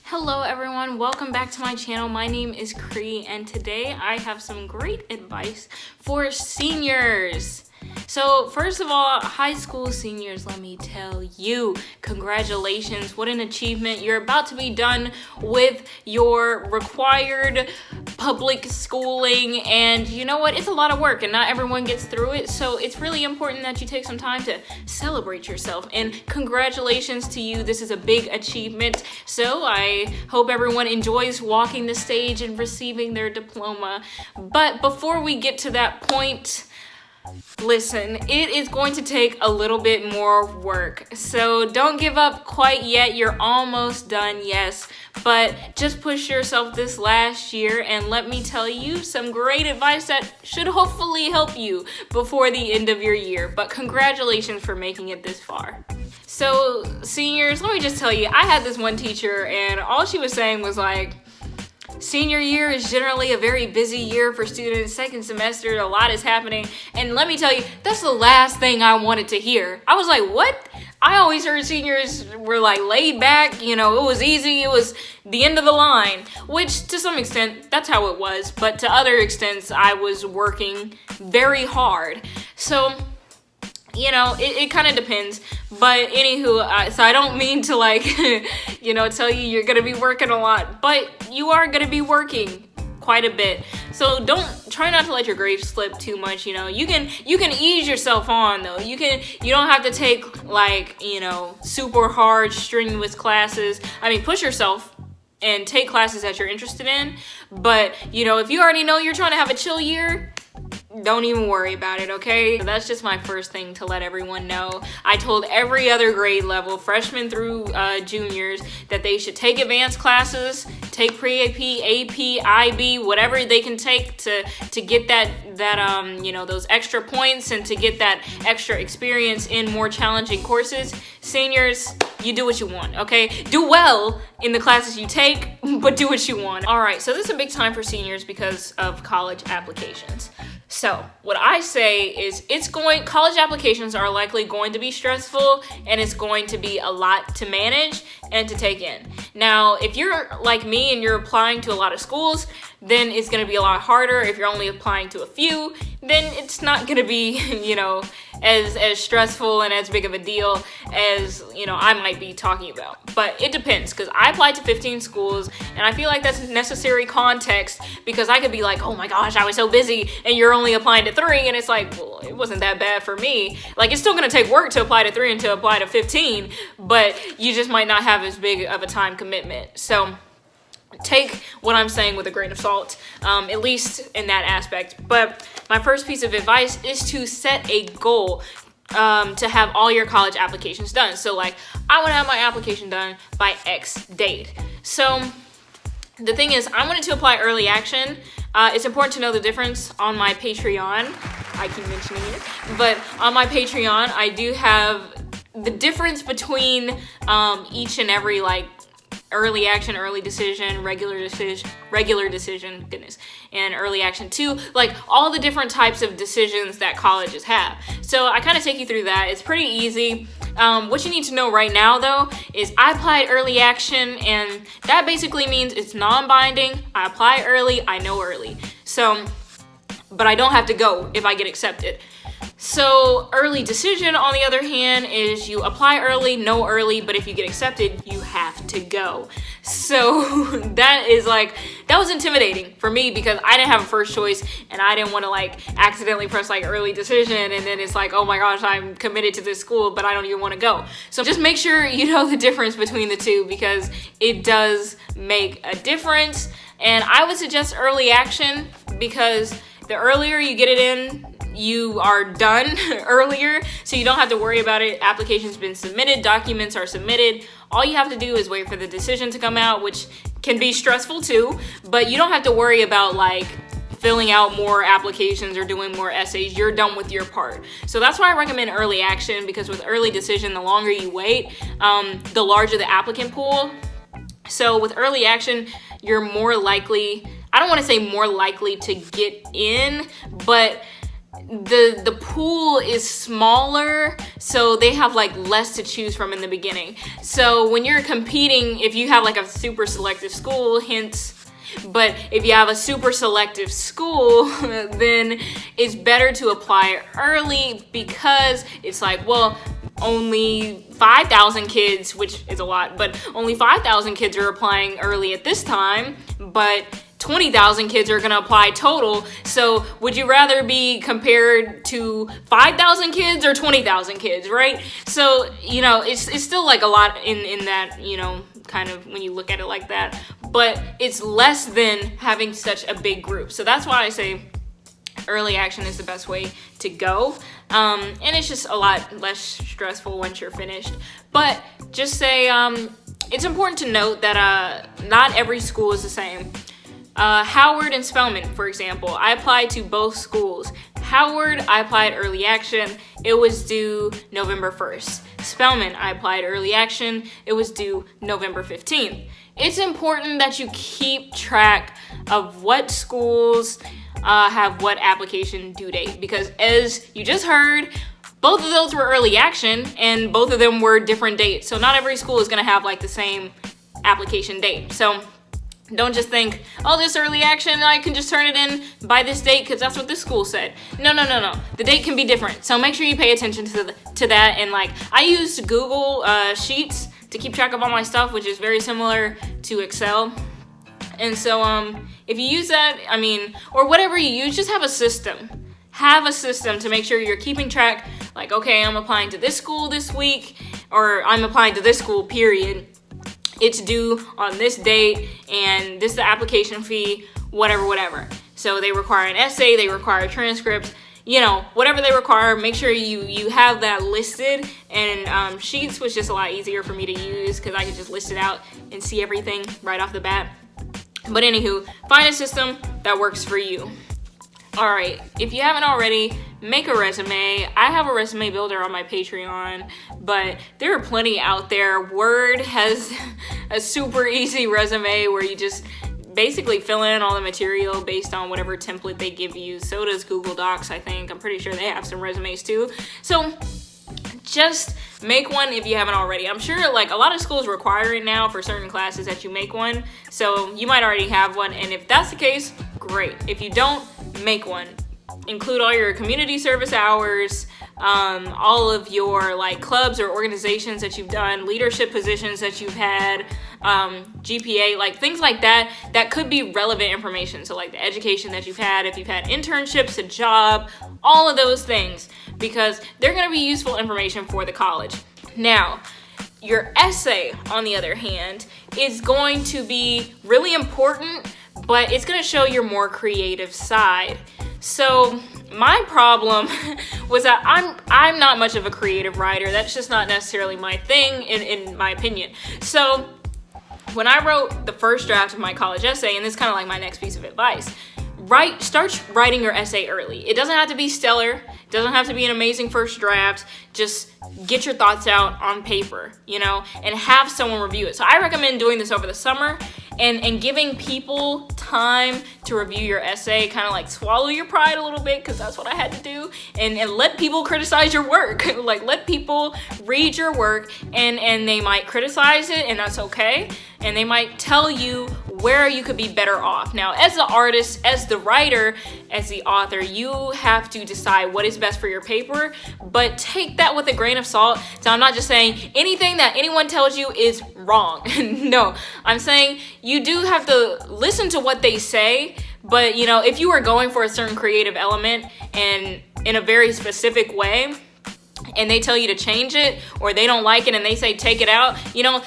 Hello everyone, welcome back to my channel. My name is Cree and today I have some great advice for seniors. So first of all, high school seniors, let me tell you, congratulations, what an achievement. You're about to be done with your required public schooling, and you know what, it's a lot of work and not everyone gets through it, so it's really important that you take some time to celebrate yourself, and congratulations to you. This is a big achievement, so I hope everyone enjoys walking the stage and receiving their diploma. But before we get to that point, listen, it is going to take a little bit more work, so don't give up quite yet. You're almost done, yes, but just push yourself this last year, and let me tell you some great advice that should hopefully help you before the end of your year. But congratulations for making it this far. So seniors, let me just tell you, I had this one teacher and all she was saying was like, senior year is generally a very busy year for students. Second semester, a lot is happening. And let me tell you, that's the last thing I wanted to hear. I was like, what? I always heard seniors were like laid back, you know, it was easy, it was the end of the line, which to some extent, that's how it was. But to other extents, I was working very hard. So, you know, it kind of depends. But anywho, so I don't mean to like, you know, tell you you're going to be working a lot, but you are going to be working quite a bit. So try not to let your grades slip too much, you know. You can ease yourself on though. You don't have to take like, you know, super hard, strenuous classes. I mean, push yourself and take classes that you're interested in. But, you know, if you already know you're trying to have a chill year, don't even worry about it, okay? That's just my first thing to let everyone know. I told every other grade level, freshmen through juniors, that they should take advanced classes, take pre-AP, AP, IB, whatever they can take to get that you know, those extra points and to get that extra experience in more challenging courses. Seniors, you do what you want, okay? Do well in the classes you take, but do what you want. All right, so this is a big time for seniors because of college applications. So what I say is college applications are likely going to be stressful, and it's going to be a lot to manage and to take in. Now, if you're like me and you're applying to a lot of schools, then it's going to be a lot harder. If you're only applying to a few, then it's not going to be, you know, as stressful and as big of a deal as, you know, I might be talking about. But it depends, because I applied to 15 schools, and I feel like that's necessary context, because I could be like, oh my gosh, I was so busy, and you're only applying to 3, and it's like, well, it wasn't that bad for me. Like, it's still going to take work to apply to 3 and to apply to 15, but you just might not have as big of a time commitment. So take what I'm saying with a grain of salt, at least in that aspect. But my first piece of advice is to set a goal to have all your college applications done. So like, I want to have my application done by X date. So the thing is, I wanted to apply early action. It's important to know the difference on my Patreon. I keep mentioning it, but on my Patreon, I do have the difference between each and every like early action, early decision, regular decision, goodness, and early action 2, like all the different types of decisions that colleges have. So I kind of take you through that. It's pretty easy. What you need to know right now though is I applied early action, and that basically means it's non-binding. I apply early, I know early. So, but I don't have to go if I get accepted. So early decision, on the other hand, is you apply early, know early, but if you get accepted, you have to go. So that was intimidating for me, because I didn't have a first choice, and I didn't want to like accidentally press like early decision, and then it's like, oh my gosh, I'm committed to this school, but I don't even want to go. So just make sure you know the difference between the two, because it does make a difference. And I would suggest early action, because the earlier you get it in, you are done earlier, so you don't have to worry about it. Application's been submitted, documents are submitted. All you have to do is wait for the decision to come out, which can be stressful too, but you don't have to worry about like filling out more applications or doing more essays. You're done with your part. So that's why I recommend early action, because with early decision, the longer you wait, the larger the applicant pool. So with early action, you're more likely, I don't want to say more likely to get in, but the pool is smaller, so they have like less to choose from in the beginning. So when you're competing, if you have like a super selective school, but if you have a super selective school, then it's better to apply early, because it's like, well, only 5,000 kids, which is a lot, but only 5,000 kids are applying early at this time, but 20,000 kids are gonna apply total. So would you rather be compared to 5,000 kids or 20,000 kids, right? So, it's still like a lot in that, kind of when you look at it like that, but it's less than having such a big group. So that's why I say early action is the best way to go. And it's just a lot less stressful once you're finished. But just say, it's important to note that not every school is the same. Howard and Spelman, for example, I applied to both schools. Howard, I applied early action. It was due November 1st. Spelman, I applied early action. It was due November 15th. It's important that you keep track of what schools have what application due date, because as you just heard, both of those were early action and both of them were different dates. So not every school is gonna have like the same application date. So don't just think, oh, this early action, I can just turn it in by this date because that's what this school said. No. The date can be different. So make sure you pay attention to that. And like, I use Google Sheets to keep track of all my stuff, which is very similar to Excel. And so if you use that, or whatever you use, just have a system. Have a system to make sure you're keeping track. Like, okay, I'm applying to this school this week, or I'm applying to this school, period. It's due on this date, and this is the application fee, whatever. So they require an essay, they require transcripts, whatever they require, make sure you have that listed. And Sheets was just a lot easier for me to use because I could just list it out and see everything right off the bat. But anywho, find a system that works for you. All right, if you haven't already, make a resume. I have a resume builder on my Patreon, but there are plenty out there. Word has a super easy resume where you just basically fill in all the material based on whatever template they give you. So does Google Docs, I think. I'm pretty sure they have some resumes too. So just make one if you haven't already. I'm sure like a lot of schools require it now for certain classes that you make one. So you might already have one. And if that's the case, great. If you don't, make one. Include all your community service hours, all of your like clubs or organizations that you've done, leadership positions that you've had, GPA, like things like that could be relevant information. So like the education that you've had, if you've had internships, a job, all of those things, because they're going to be useful information for the college. Now, your essay, on the other hand, is going to be really important, but it's going to show your more creative side. So my problem was that I'm not much of a creative writer. That's just not necessarily my thing, in my opinion. So when I wrote the first draft of my college essay, and this is kind of like my next piece of advice, start writing your essay early. It doesn't have to be stellar. It doesn't have to be an amazing first draft. Just get your thoughts out on paper, and have someone review it. So I recommend doing this over the summer and giving people time to review your essay, kind of like swallow your pride a little bit, because that's what I had to do, and let people criticize your work. Like, let people read your work, and they might criticize it, and that's okay, and they might tell you where you could be better off. Now, as the artist, as the writer, as the author, you have to decide what is best for your paper, but take that with a grain of salt. So I'm not just saying anything that anyone tells you is wrong. No, I'm saying you do have to listen to what they say, but if you are going for a certain creative element and in a very specific way, and they tell you to change it, or they don't like it and they say take it out,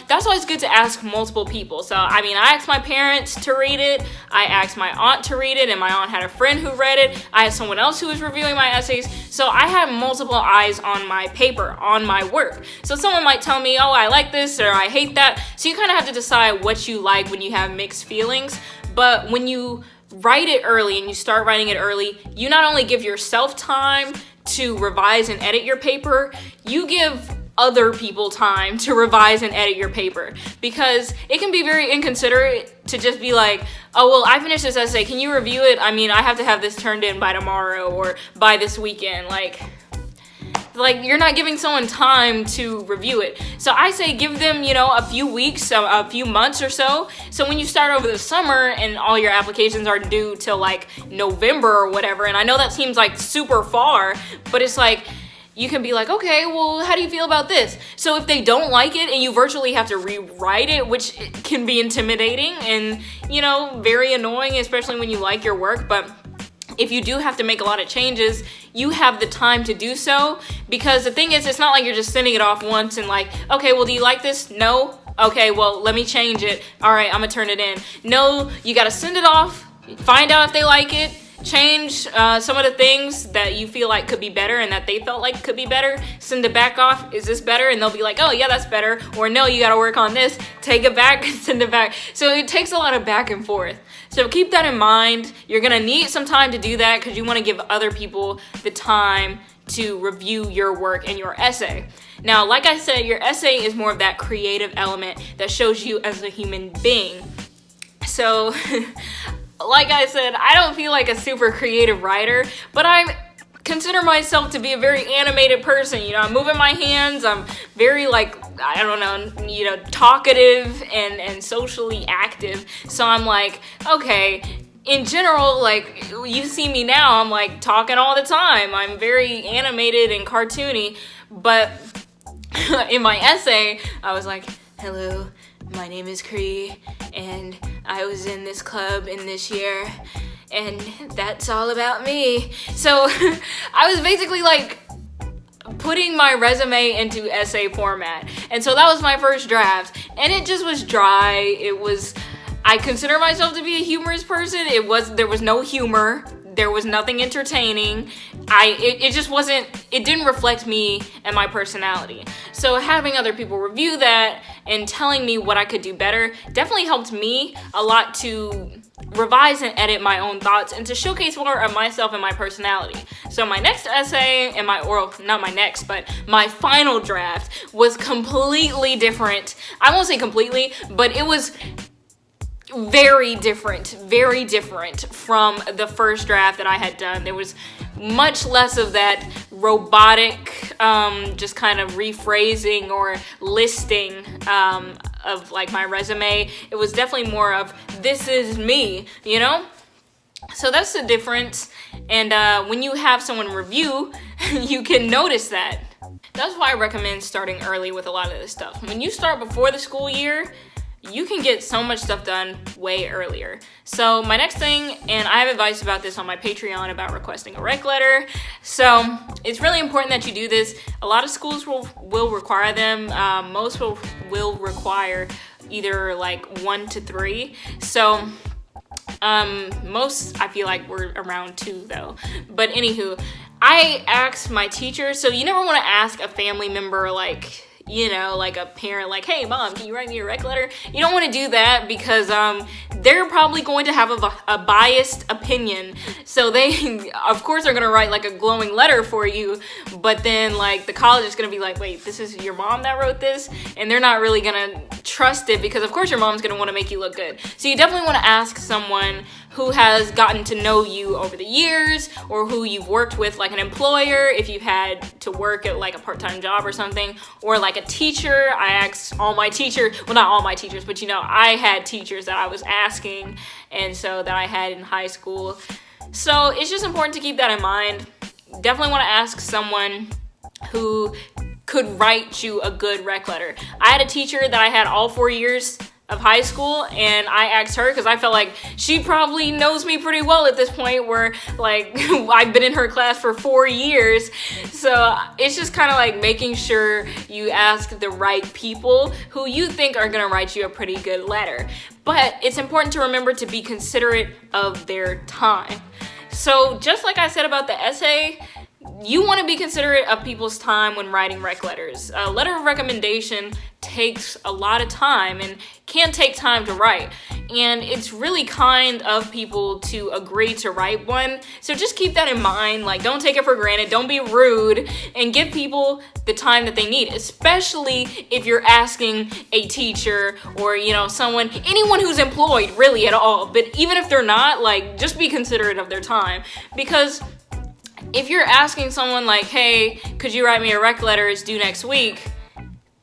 that's always good to ask multiple people. So I asked my parents to read it, I asked my aunt to read it, and my aunt had a friend who read it, I had someone else who was reviewing my essays. So I had multiple eyes on my paper, on my work. So someone might tell me, oh, I like this, or I hate that. So you kind of have to decide what you like when you have mixed feelings. But when you write it early and you start writing it early, you not only give yourself time to revise and edit your paper, you give other people time to revise and edit your paper, because it can be very inconsiderate to just be like, oh, well, I finished this essay, can you review it? I mean, I have to have this turned in by tomorrow or by this weekend. Like you're not giving someone time to review it. So I say give them, a few weeks, a few months or so. So when you start over the summer and all your applications are due till like November or whatever, and I know that seems like super far, but it's like, you can be like, okay, well, how do you feel about this? So if they don't like it and you virtually have to rewrite it, which can be intimidating and, very annoying, especially when you like your work, but if you do have to make a lot of changes, you have the time to do so, because the thing is, it's not like you're just sending it off once and like, okay, well, do you like this? No? Okay, well, let me change it. All right, I'm gonna turn it in. No, you gotta send it off, find out if they like it, change some of the things that you feel like could be better and that they felt like could be better, send it back off, is this better? And they'll be like, oh yeah, that's better, or no, you gotta work on this, take it back, send it back. So it takes a lot of back and forth. So keep that in mind. You're gonna need some time to do that because you wanna give other people the time to review your work and your essay. Now, like I said, your essay is more of that creative element that shows you as a human being. So, like I said, I don't feel like a super creative writer, but I consider myself to be a very animated person. I'm moving my hands, I'm very talkative and socially active. So I'm like, okay, in general, like, you see me now, I'm like talking all the time. I'm very animated and cartoony, but in my essay, I was like, hello, my name is Cree, and I was in this club in this year, and that's all about me. So I was basically like putting my resume into essay format. And so that was my first draft, and it just was dry. I consider myself to be a humorous person. There was no humor. There was nothing entertaining. It didn't reflect me and my personality. So having other people review that and telling me what I could do better definitely helped me a lot to revise and edit my own thoughts and to showcase more of myself and my personality. So my next essay and my final draft was completely different. I won't say completely, but it was very different from the first draft that I had done. There was much less of that robotic, just kind of rephrasing or listing of like my resume. It was definitely more of, this is me, So that's the difference. And when you have someone review, you can notice that. That's why I recommend starting early with a lot of this stuff. When you start before the school year, you can get so much stuff done way earlier. So my next thing, and I have advice about this on my Patreon about requesting a rec letter. So it's really important that you do this. A lot of schools will require them. Most will require either like 1 to 3. So most I feel like we're around 2 though. But anywho, I asked my teacher. So you never want to ask a family member like a parent, like, hey mom, can you write me a rec letter? You don't want to do that because they're probably going to have a biased opinion. So they, of course, are going to write like a glowing letter for you, but then like the college is going to be like, wait, this is your mom that wrote this? And they're not really going to trust it because of course your mom's going to want to make you look good. So you definitely want to ask someone who has gotten to know you over the years, or who you've worked with, like an employer, if you've had to work at like a part-time job or something, or like a teacher. I asked all my teachers, well, not all my teachers, but I had teachers that I was asking, and so that I had in high school. So it's just important to keep that in mind. Definitely want to ask someone who could write you a good rec letter. I had a teacher that I had all 4 years of high school, and I asked her because I felt like she probably knows me pretty well at this point, where like I've been in her class for 4 years. So it's just kind of like making sure you ask the right people who you think are gonna write you a pretty good letter. But it's important to remember to be considerate of their time. So just like I said about the essay, you want to be considerate of people's time when writing rec letters. A letter of recommendation takes a lot of time and can take time to write. and it's really kind of people to agree to write one. So just keep that in mind. Like, don't take it for granted, don't be rude, and give people the time that they need, especially if you're asking a teacher or, you know, anyone who's employed really at all. But even if they're not, like, just be considerate of their time, because if you're asking someone like, hey, could you write me a rec letter, it's due next week,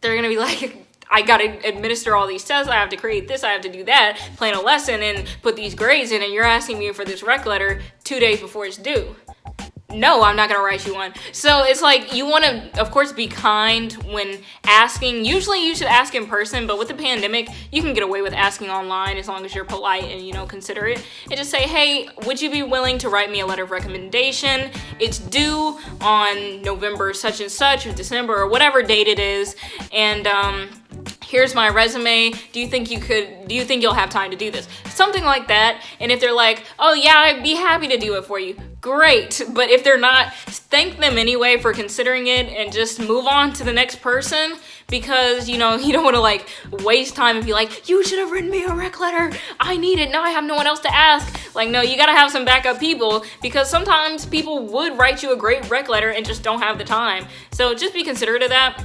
they're gonna be like, I gotta administer all these tests, I have to create this, I have to do that, plan a lesson and put these grades in, and you're asking me for this rec letter 2 days before it's due. No, I'm not gonna write you one. So it's like, you wanna, of course, be kind when asking. Usually you should ask in person, but with the pandemic, you can get away with asking online as long as you're polite and, you know, considerate. And just say, hey, would you be willing to write me a letter of recommendation? It's due on November such and such, or December, or whatever date it is. And, here's my resume. Do you think you'll have time to do this? Something like that. And if they're like, oh yeah, I'd be happy to do it for you, great. But if they're not, thank them anyway for considering it and just move on to the next person, because, you know, you don't want to like waste time and be like, you should have written me a rec letter, I need it, now I have no one else to ask. Like, no, you gotta have some backup people, because sometimes people would write you a great rec letter and just don't have the time. So just be considerate of that.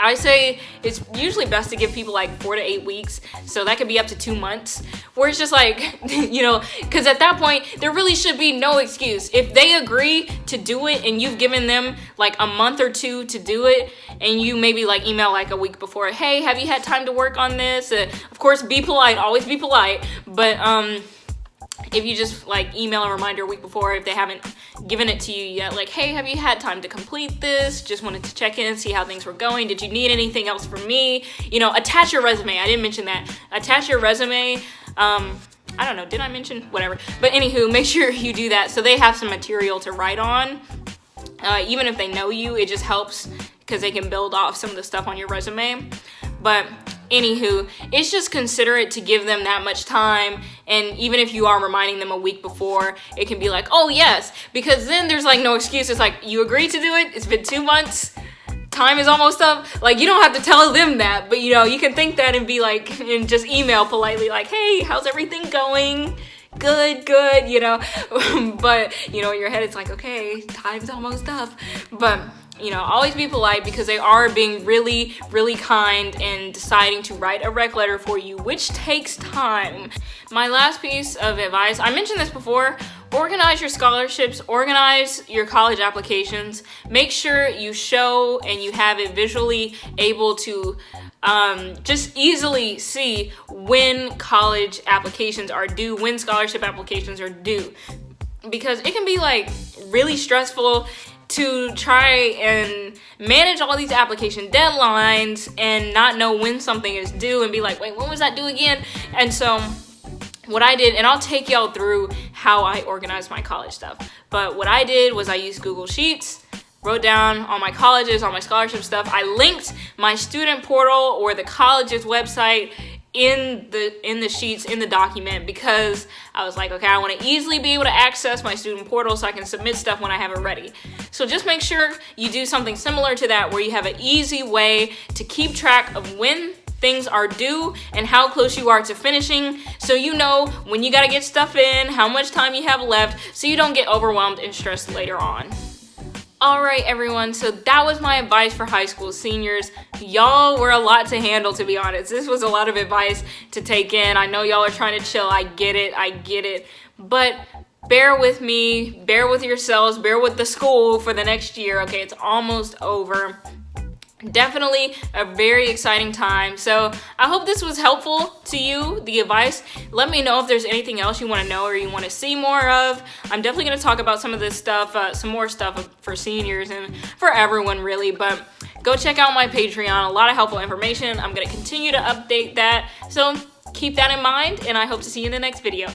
I say it's usually best to give people like 4 to 8 weeks, so that could be up to 2 months, where it's just like, you know, because at that point, there really should be no excuse. If they agree to do it and you've given them like a month or two to do it, and you maybe like email like a week before, hey, have you had time to work on this? Of course, be polite, always be polite, but if you just like email a reminder a week before, if they haven't given it to you yet, like, hey, have you had time to complete this? Just wanted to check in and see how things were going. Did you need anything else from me? You know, attach your resume. I didn't mention that. Attach your resume. I don't know, did I mention? Whatever. But anywho, make sure you do that so they have some material to write on. Even if they know you, it just helps because they can build off some of the stuff on your resume. But anywho, it's just considerate to give them that much time, and even if you are reminding them a week before, it can be like, oh yes, because then there's like no excuse. It's like, you agreed to do it, it's been 2 months, time is almost up. Like, you don't have to tell them that, but you know, you can think that and be like, and just email politely like, hey, how's everything going? Good, you know. But you know, in your head it's like, okay, time's almost up. But you know, always be polite, because they are being really, really kind and deciding to write a rec letter for you, which takes time. My last piece of advice, I mentioned this before, organize your scholarships, organize your college applications. Make sure you show and you have it visually able to just easily see when college applications are due, when scholarship applications are due. Because it can be like really stressful to try and manage all these application deadlines and not know when something is due and be like, wait, when was that due again? And so what I did, and I'll take y'all through how I organize my college stuff, but what I did was I used Google Sheets, wrote down all my colleges, all my scholarship stuff. I linked my student portal or the college's website in the sheets, in the document, because I was like, okay, I want to easily be able to access my student portal so I can submit stuff when I have it ready. So just make sure you do something similar to that, where you have an easy way to keep track of when things are due and how close you are to finishing, so you know when you got to get stuff in, how much time you have left, so you don't get overwhelmed and stressed later on. Alright everyone, so that was my advice for high school seniors. Y'all were a lot to handle, to be honest. This was a lot of advice to take in. I know y'all are trying to chill, I get it. But bear with me, bear with yourselves, bear with the school for the next year, okay? It's almost over. Definitely a very exciting time. So I hope this was helpful to you, the advice. Let me know if there's anything else you want to know or you want to see more of. I'm definitely going to talk about some of this stuff, some more stuff for seniors and for everyone really, but go check out my Patreon. A lot of helpful information. I'm going to continue to update that. So keep that in mind, and I hope to see you in the next video.